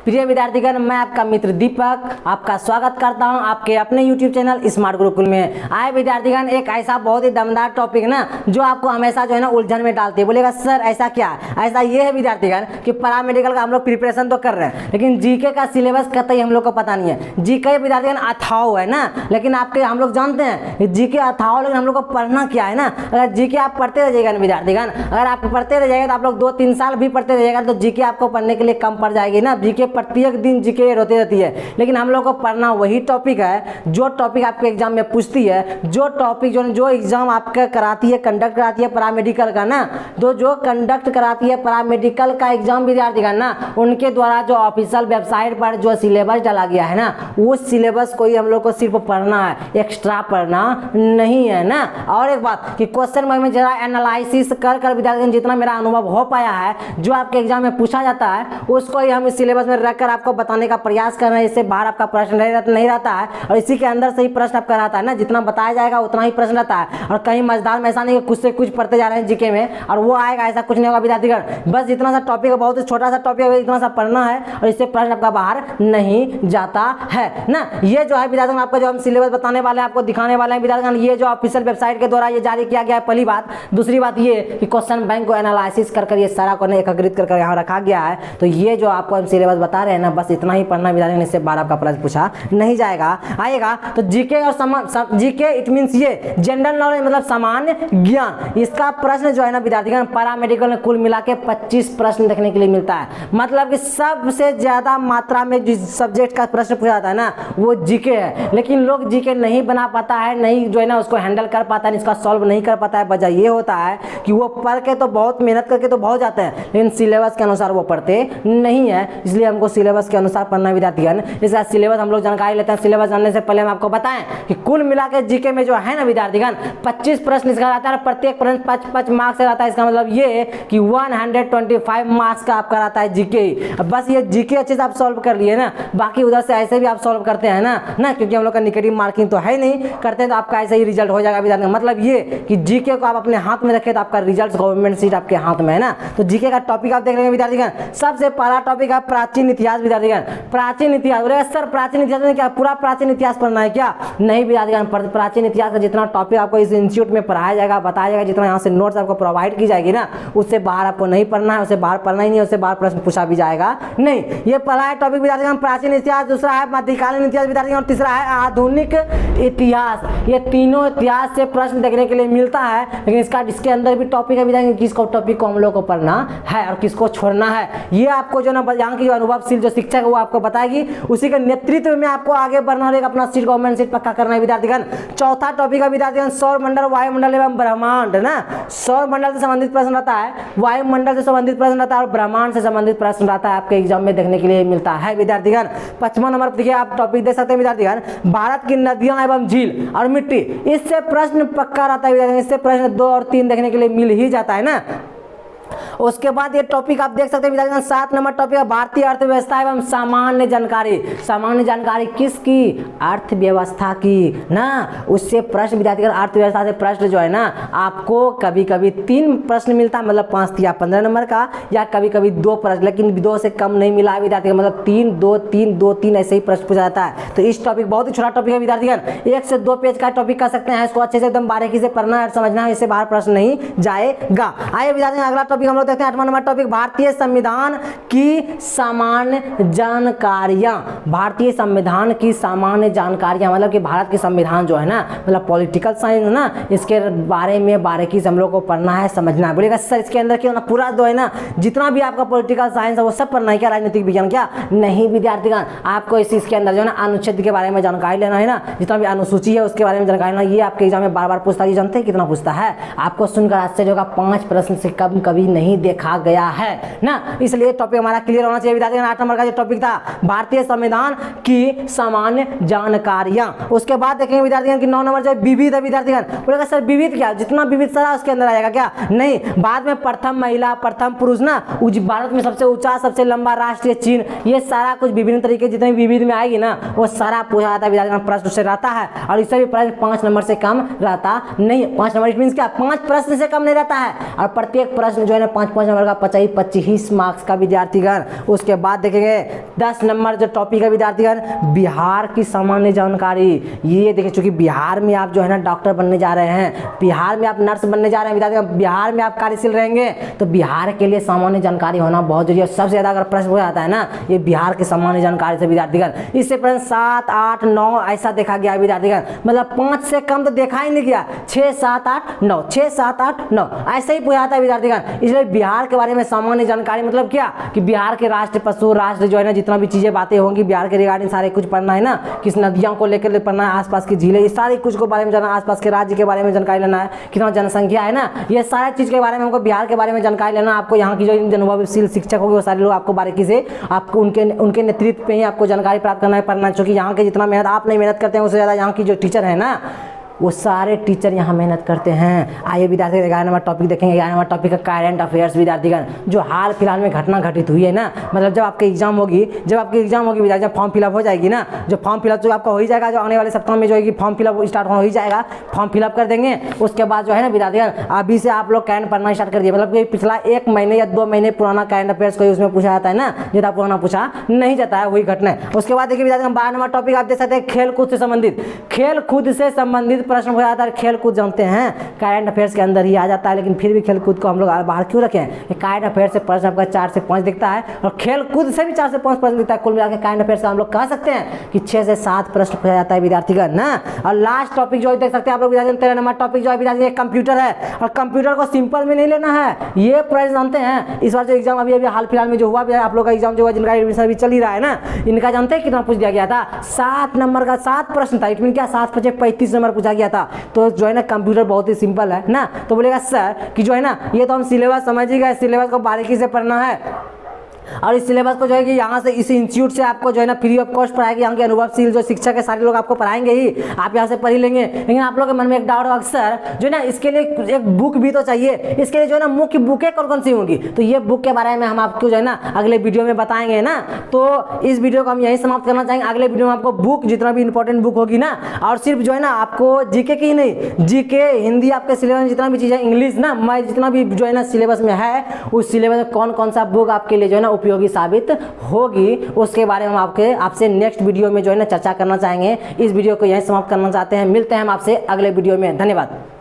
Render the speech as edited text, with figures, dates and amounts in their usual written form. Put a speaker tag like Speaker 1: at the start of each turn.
Speaker 1: प्रिय विद्यार्थीगण, मैं आपका मित्र दीपक आपका स्वागत करता हूं आपके अपने YouTube चैनल स्मार्ट गुरुकुल में। आए विद्यार्थीगण, एक ऐसा बहुत ही दमदार टॉपिक ना जो आपको हमेशा जो है ना उलझन में डालती है। बोलेगा सर ऐसा क्या? ऐसा ये है विद्यार्थीगण कि पैरामेडिकल का हम लोग प्रिपरेशन तो कर रहे हैं, लेकिन जीके का सिलेबस कतई हम लोग को पता नहीं है। जीके विद्यार्थीगण अथाओ है ना, लेकिन आपके हम लोग जानते हैं जीके अथाओ, लेकिन हम लोग को पढ़ना क्या है ना। अगर जीके आप पढ़ते रहिएगा ना विद्यार्थीगण, अगर आप पढ़ते रहिएगा तो आप लोग 2-3 साल भी पढ़ते रहिएगा तो जीके आपको पढ़ने के लिए कम पड़ जाएगी ना। जीके प्रत्येक दिन जीके होती रहती है, लेकिन हम लोग को पढ़ना वही टॉपिक है जो टॉपिक आपके एग्जाम में पूछती है, जो टॉपिक जो एग्जाम आपका कराती है, कंडक्ट कराती है पैरामेडिकल का ना। तो जो कंडक्ट कराती है पैरामेडिकल का एग्जाम विद्यार्थीगण ना, उनके द्वारा जो ऑफिशियल वेबसाइट पर जो सिलेबस डाला गया है ना, उस सिलेबस को ही हम लोग को सिर्फ पढ़ना है, एक्स्ट्रा पढ़ना नहीं है ना। और एक बात कि क्वेश्चन में जरा एनालिसिस कर विद्यार्थी जितना मेरा अनुभव हो पाया है, जो आपके एग्जाम में पूछा जाता है उसको ही हम इस सिलेबस में रखकर आपको बताने का प्रयास कर रहे हैं। इससे बाहर आपका प्रश्न नहीं रहता है, और इसी के अंदर से ही प्रश्न आपका रहता है ना। जितना बताया जाएगा उतना ही प्रश्न रहता है, और कहीं मजेदार में ऐसा नहीं कि कुछ से कुछ पढ़ते जा रहे हैं जीके में और वो आएगा, ऐसा कुछ नहीं होगा विद्यार्थीगण। बस जितना सा टॉपिक है, बहुत ही छोटा सा टॉपिक है, इतना सा पढ़ना है और इससे प्रश्न आपका बाहर नहीं जाता है ना। ये जो है विद्यार्थीगण आपका जो हम सिलेबस बताने वाले हैं, आपको दिखाने वाले हैं विद्यार्थीगण, ये जो ऑफिशियल वेबसाइट के द्वारा ये जारी किया गया है, पहली बात। दूसरी बात ये कि क्वेश्चन बैंक को एनालिसिस कर ये सारा को एकत्रित कर यहाँ रखा गया है। तो ये जो आपको हम सिलेबस बता रहे हैं ना, बस इतना ही पढ़ना विद्यार्थीगण, इससे बाहर आपका प्रश्न पूछा नहीं जाएगा आएगा। तो जीके और जीके इट मीन्स ये जनरल नॉलेज मतलब सामान्य ज्ञान। इसका प्रश्न जो है ना विद्यार्थीगण, पैरामेडिकल में कुल मिला के 25 प्रश्न देखने के लिए मिलता है। मतलब कि सबसे ज्यादा मात्रा में जिस सब्जेक्ट का प्रश्न पूछा जाता है ना, वो जीके है। लेकिन लोग जीके नहीं बना पाता है, नहीं जो है ना उसको हैंडल कर पाता है, इसका सॉल्व नहीं कर पाता है। वजह ये होता है कि वो पढ़ के तो बहुत मेहनत करके तो बहुत जाते हैं, लेकिन सिलेबस के अनुसार वो पढ़ते नहीं है। इसलिए हमको सिलेबस के अनुसार पढ़ना विद्यार्थीगण। इसका सिलेबस हम लोग जानकारी लेते हैं। सिलेबस जानने से पहले हम आपको बताएं कि कुल मिला के जीके में जो है ना विद्यार्थीगण 25 प्रश्न इसका रहता है, प्रत्येक प्रश्न 5-5 मार्क्स से रहता है। इसका मतलब ये कि 125 मार्क्स का आपका रहता है जीके। बस ये जीके अच्छे से आप सॉल्व कर लिए ना, बाकी उधर से ऐसे भी आप सॉल्व करते हैं ना, क्योंकि हम लोग का निगेटिव मार्किंग तो है नहीं, करते हैं तो आपका ऐसे ही रिजल्ट हो जाएगा विद्यार्थी। मतलब ये कि जीके को आप अपने हाथ में रखें तो आपका रिजल्ट गवर्नमेंट सीट आपके हाथ में है ना। तो जीके का टॉपिक आप देख रहे हैं विद्यार्थीगण, सबसे पहला टॉपिक है प्राचीन इतिहास विद्यार्थीगण। प्राचीन इतिहास बोलेगा सर प्राचीन इतिहास में क्या पूरा प्राचीन इतिहास पढ़ना है क्या? नहीं विद्यार्थीगण, प्राचीन इतिहास का जितना टॉपिक आपको इस इंस्टीट्यूट में पढ़ाया जाएगा, बताया जाएगा, जितना यहाँ से नोट्स आपको प्रोवाइड की जाएगी ना, उससे बाहर आपको नहीं पढ़ना है, उससे बाहर पढ़ना ही नहीं, उससे बाहर प्रश्न पूछा भी जाएगा नहीं। ये पहला है टॉपिक विद्यार्थीगण प्राचीन इतिहास, दूसरा है मध्यकालीन इतिहास विद्यार्थीगण, और तीसरा है आधुनिक इतिहास। ये तीनों इतिहास से प्रश्न देखने के लिए मिलता है, लेकिन इसके अंदर भी टॉपिक है विद्यार्थी, किसको टॉपिक को हम लोग को पढ़ना है और किसको छोड़ना है। ये आपको जो ना यहाँ की जो अनुभवशील जो शिक्षक है वो आपको बताएगी, उसी के नेतृत्व में आपको आगे बढ़ना है, अपना सीट गवर्नमेंट सीट पक्का करना है विद्यार्थीगण। चौथा टॉपिक है विद्यार्थीगण सौरमंडल, वायुमंडल एवं ब्रह्मांड ना। सौरमंडल से संबंधित प्रश्न रहता है, वायुमंडल से संबंधित प्रश्न रहता है, और ब्रह्मांड से संबंधित प्रश्न रहता है, आपके एग्जाम में देखने के लिए मिलता है विद्यार्थीगण। 55 नंबर देखिए आप टॉपिक देख सकते हैं विद्यार्थीगण, भारत की नदियां एवं झील और मिट्टी। इससे प्रश्न पक्का रहता है विद्यार्थीगण, इससे प्रश्न 2 और 3 देखने के लिए मिल ही जाता है ना। उसके बाद ये टॉपिक आप देख सकते हैं विद्यार्थीगण, 7 नंबर टॉपिक है भारतीय अर्थव्यवस्था एवं सामान्य जानकारी। सामान्य जानकारी किसकी? अर्थव्यवस्था की ना। उससे प्रश्न विद्यार्थीगण अर्थव्यवस्था से प्रश्न जो है ना, आपको कभी कभी 3 प्रश्न मिलता है, मतलब 5 या 15 नंबर का, या कभी कभी 2 प्रश्न, लेकिन 2 से कम नहीं मिला है विद्यार्थीगण, मतलब 3 2 3 2 3 ऐसे ही प्रश्न पूछा जाता है। तो इस टॉपिक बहुत ही छोटा टॉपिक है विद्यार्थीगण, 1 से 2 पेज का टॉपिक कर सकते हैं, इसको अच्छे से एकदम बारीकी से पढ़ना है, समझना है, इससे बाहर प्रश्न नहीं जाएगा। आइए विद्यार्थीगण अगला टॉपिक हम लोग देखते हैं, 8वां नंबर टॉपिक भारतीय संविधान की सामान्य जानकारियां। भारतीय संविधान की सामान्य जानकारियां मतलब कि भारत के संविधान जो है ना, मतलब पॉलिटिकल साइंस ना, इसके बारे में बारीकी से हम लोग को पढ़ना है, समझना है। बोलेगा सर इसके अंदर क्यों ना पूरा जो है ना जितना भी आपका पॉलिटिकल साइंस है वो सब पढ़ना है क्या? राजनीतिक विज्ञान क्या? नहीं विद्यार्थीगण, आपको इसके अंदर जो है ना अनुच्छेद के बारे में जानकारी लेना है ना, जितना भी अनुसूची है उसके बारे में जानकारी लेना। ये आपके एग्जाम में बार बार पूछता है, जानते हैं कितना पूछता है? आपको सुनकर आश्चर्य होगा, 5 प्रश्न से कम कभी नहीं देखा गया है ना। इसलिए टॉपिक हमारा क्लियर होना चाहिए विद्यार्थीगण। 8 नंबर का जो टॉपिक था भारतीय संविधान की सामान्य जानकारियां। उसके बाद देखेंगे विद्यार्थीगण कि 9 नंबर जो विविध है विद्यार्थीगण। बोलेगा सर विविध क्या? जितना विविध सारा उसके अंदर आएगा क्या? नहीं, बाद में प्रथम महिला, प्रथम पुरुष ना, भारत में सबसे ऊंचा, सबसे लंबा राष्ट्रीय चिन्ह, ये सारा कुछ विभिन्न तरीके जितने विविध में आएगी ना, वो सारा पूछा जाता है विद्यार्थीगण, प्रश्न से रहता है। और इससे भी प्रश्न 5 नंबर से कम रहता नहीं। 5 नंबर इट मींस क्या? 5 प्रश्न से कम नहीं रहता है, और प्रत्येक प्रश्न जो है है ना 5-5 नंबर का 25 मार्क्स का विद्यार्थीगण। उसके बाद देखेंगे 10 नंबर जो टॉपिक है विद्यार्थीगण, बिहार की सामान्य जानकारी। ये देखिए, चूंकि बिहार में आप जो है ना डॉक्टर बनने जा रहे हैं, बिहार में आप नर्स बनने जा रहे हैं विद्यार्थीगण, बिहार में आप कार्यशील रहेंगे, तो बिहार के लिए सामान्य जानकारी होना बहुत जरूरी है। सबसे ज्यादा अगर प्रश्न हो जाता है ना ये बिहार की सामान्य जानकारी से विद्यार्थीगण। इससे प्रश्न 7, 8, 9 ऐसा देखा गया है विद्यार्थीगण, मतलब 5 से कम तो देखा ही नहीं गया, 6, 7, 8, 9, 6, 7, 8, 9 ऐसे ही पूछा जाता है विद्यार्थीगण। इसलिए बिहार के बारे में सामान्य जानकारी मतलब क्या कि बिहार के राष्ट्र पशु, राष्ट्र जो है ना जितना भी चीजें बातें होंगी बिहार के रिगार्डिंग सारे कुछ पढ़ना है ना, किस नदियों को लेकर पढ़ना है, आसपास की झीलें, ये सारी कुछ को बारे में जानना, आसपास के राज्य के बारे में जानकारी लेना है, कितना जनसंख्या है ना, ये सारी चीज के बारे में हमको बिहार के बारे में जानकारी लेना। आपको यहाँ की जो अनुभवशील शिक्षक होंगे वो सारे लोग आपको बारीकी से आपको उनके नेतृत्व पे ही आपको जानकारी प्राप्त करना है, पढ़ना है। क्योंकि यहाँ के जितना मेहनत आप नहीं मेहनत करते हैं उससे ज़्यादा यहाँ की जो टीचर है ना वो सारे टीचर यहाँ मेहनत करते हैं। आइए विद्यार्थी 11 नंबर टॉपिक देखेंगे। 11 नंबर टॉपिक है करंट अफेयर्स विद्यार्थीगण, जो हाल फिलहाल में घटना घटित हुई है ना, मतलब जब आपकी एग्जाम होगी विद्यार्थी, जब फॉर्म फिलअप हो जाएगी ना, जो फॉर्म फिलअप जो आपका हो ही जाएगा, जो आने वाले सप्ताह में जो है कि फॉर्म फिलअप स्टार्ट हो ही जाएगा, फॉर्म फिलअप कर देंगे। उसके बाद जो है ना विद्यार्थीगण अभी से आप लोग करंट पढ़ना स्टार्ट कर दिए, मतलब कि पिछला 1 महीने या 2 महीने पुराना करंट अफेयर्स कोई उसमें पूछा जाता है ना, ज़्यादा पुराना पूछा नहीं जाता है, वही घटना। उसके बाद देखिए विद्यार्थी 12 नंबर टॉपिक आप देख सकते हैं खेलकूद से संबंधित प्रश्न हो जाता है। खेलकूद जानते हैं करंट अफेयर्स के अंदर ही आ जाता है, लेकिन फिर भी खेलकूद को हम लोग बाहर क्यों रखें? करंट अफेयर्स से प्रश्न आपका 4 से 5 दिखता है और खेलकूद से भी 4 से 5 प्रश्न दिखता है। कुल मिलाकर करंट अफेयर्स से हम लोग कह सकते हैं कि 6 से 7 प्रश्न पूछा जाता है विद्यार्थीगण ना। और लास्ट टॉपिक जो देख सकते हैं आप लोग विद्यार्थी 13 नंबर टॉपिक जो है विद्यार्थी कंप्यूटर है, और कंप्यूटर को सिंपल में नहीं लेना है, ये प्रश्न जानते हैं इस बार जो एग्जाम अभी हाल फिलहाल में जो हुआ आप लोग का एग्जाम जो हुआ जिनका एडमिशन अभी चल ही रहा है ना, इनका जानते हैं कितना पूछ दिया गया था? 7 नंबर का 7 प्रश्न था। इट मीन क्या 7 × 5 = 35 नंबर पूछा गया था। तो जो है ना कंप्यूटर बहुत ही सिंपल है ना। तो बोलेगा सर कि जो है ना ये तो हम सिलेबस समझिएगा, सिलेबस को बारीकी से पढ़ना है और इस सिलेबस को जो है कि यहाँ से इस इंस्टीट्यूट से आपको जो है ना फ्री ऑफ कॉस्ट पढ़ाएगी, यहाँ के अनुभवशील जो शिक्षक है सारे लोग आपको पढ़ाएंगे ही, आप यहाँ से पढ़ ही लेंगे। लेकिन आप लोग के मन में एक डाउट होगा सर जो है ना इसके लिए एक बुक भी तो चाहिए, इसके लिए जो है ना मुख्य बुकें कौन कौन सी होंगी? तो ये बुक के बारे में हम आपको जो है ना अगले वीडियो में बताएंगे ना। तो इस वीडियो को हम यहीं समाप्त करना चाहेंगे। अगले वीडियो में आपको बुक जितना भी इंपॉर्टेंट बुक होगी ना, और सिर्फ जो है ना आपको जीके की ही नहीं, जीके हिंदी आपके सिलेबस में जितना भी चीज़ है, इंग्लिश ना मैं जितना भी जो है ना सिलेबस में है उस सिलेबस में कौन कौन सा बुक आपके लिए जो है ना उपयोगी साबित होगी, उसके बारे में हम आपसे नेक्स्ट वीडियो में जो है ना चर्चा करना चाहेंगे। इस वीडियो को यहीं समाप्त करना चाहते हैं। मिलते हैं हम आपसे अगले वीडियो में। धन्यवाद।